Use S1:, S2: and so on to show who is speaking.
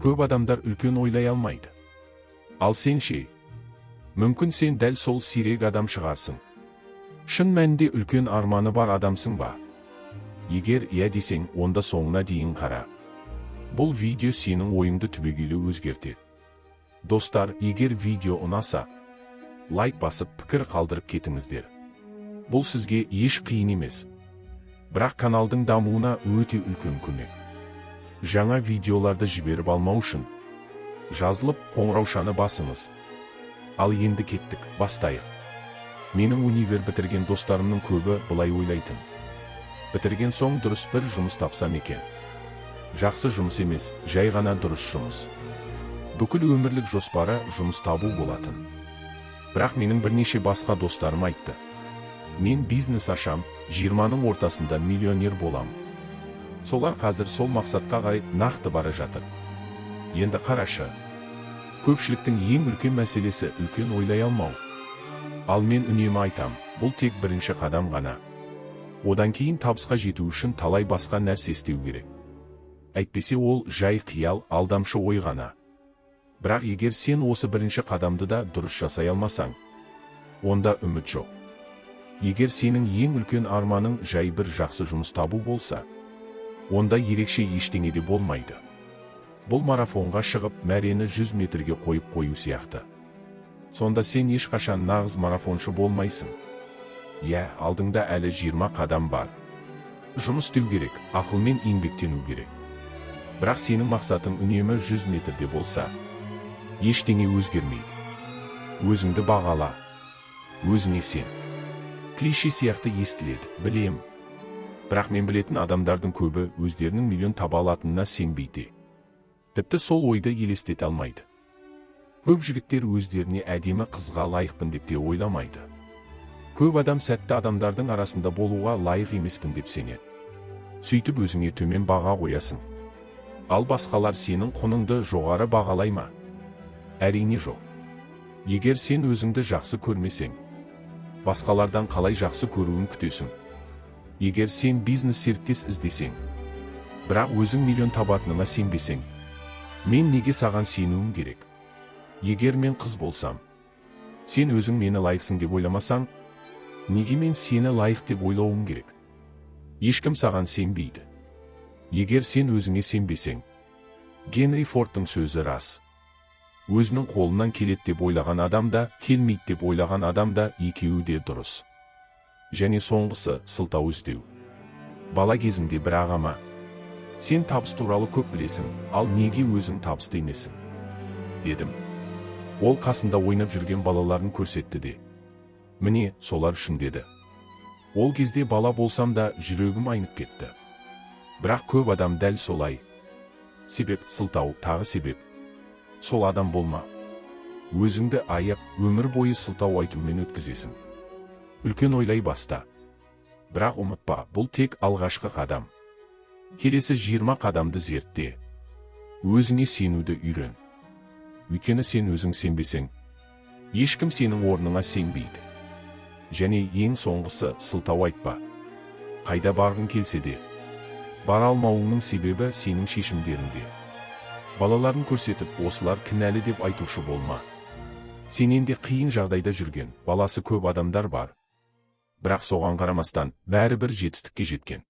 S1: көп адамдар үлкен ойлай алмайды. Ал сен ше? Мүмкін сен дәл сол сирек адам шығарсың. Шын мәнінде үлкен арманы бар адамсың ба? Егер иә десең, онда соңына дейін қара. Бұл видео сенің ойыңды түбегейлі өзгертеді. Достар, егер видео ұнаса, лайк басып пікір қалдырып кетіңіздер. Бұл сізге еш қиын емес. Бірақ каналдың дамуына өте үлкен көмек. Жаңа видеоларды жіберіп алмау үшін жазылып қоңыраушаны басыңыз. Ал енді кеттік, бастайық. Менің универ бітірген достарымның көбі былай ойлайтын. Бітірген соң дұрыс бір жұмыс тапсам екен. Жақсы жұмыс емес, жай ғана дұрыс жұмыс. Бүкіл өмірлік жоспары жұмыс табу болатын. Бірақ менің бірнеше басқа достарым айтты. Мен бизнес ашам, 20-ның ортасында миллионер болам. Солар қазір сол мақсатқа қарай нақты бара жатыр. Енді қарашы. Көпшіліктің ең үлкен мәселесі үлкен ойлай алмау. Ал мен үнемі айтам, бұл тек бірінші қадам ғана. Одан кейін табысқа жету үшін талай басқа нәрсе істеу керек. Әйтпесе ол жай қиял, алдамшы ой ғана. Бірақ егер сен осы бірінші қадамды да дұрыс жасай алмасаң, онда үміт жоқ. Егер сенің ең үлкен арманың жай бір жақсы жұмыс табу болса, онда ерекше ештеңе де болмайды. Бұл марафонға шығып, мәрені 100 метрге қойып қою сияқты. Сонда сен ешқашан нағыз марафоншы болмайсың. Иә, алдыңда әлі 20 қадам бар. Жұмыс істеу керек, ақылмен еңбектену керек. Бірақ сенің мақсатың үнемі 100 метрде болса, ештеңе өзгермейді. Өзіңді бағала. Өзіңе сен. Клише сияқты естіледі, білем. Бірақ мен білетін адамдардың көбі өздерінің миллион таба алатынына сенбейді. Тіпті сол ойды елестете алмайды. Көп жігіттер өздеріне әдемі қызға лайықпын деп те ойламайды. Көп адам сәтті адамдардың арасында болуға лайық емеспін деп сенеді. Сөйтіп өзіңе төмен баға қоясың. Ал басқалар сенің құныңды жоғары бағалай ма? Әрине жоқ. Егер сен өзіңді жақсы көрмесең, басқалардан қалай жақсы көруін күтесің? Егер сен бизнес серіктес іздесең, бірақ өзің миллион табатыныңа сенбесең, мен неге саған сенуім керек? Егер мен қыз болсам, сен өзің мені лайықсың деп ойламасаң, неге мен сені лайық деп ойлауым керек? Ешкім саған сенбейді. Егер сен өзіңе сенбесең, Генри Фордтың сөзі рас. Өзінің қолынан келеді деп ойлаған адам да, келмейді деп ойлаған адам да, екеуі де дұрыс. Және соңғысы сылтау іздеу. Бала кезімде бір ағама, сен табыс туралы көп білесің, ал неге өзің табысты емесің? Дедім. Ол қасында ойнап жүрген балаларын көрсетті де. Міне, солар үшін деді. Ол кезде бала болсам да жүрегім айнып кетті. Бірақ көп адам дәл солай. Себеп сылтау, тағы себеп. Сол адам болма. Өзіңді аяп, өмір бойы сылтау айтумен өткізесің. Үлкен ойлай баста. Бірақ ұмытпа, бұл тек алғашқы қадам. Келесі 20 қадамды зертте. Өзіңе сенуді үйрен. Өйткені сен өзің сенбесең, ешкім сенің орныңа сенбейді. Және ең соңғысы сылтау айтпа. Қайда барғың келсе де, бара алмауыңның себебі сенің шешімдеріңде. Балаларын көрсетіп, осылар кінәлі деп айтушы болма. Сенен де қиын жағдайда жүрген, баласы көп адамдар бар. Бірақ соған қарамастан, бәрібір жетістікке жеткен.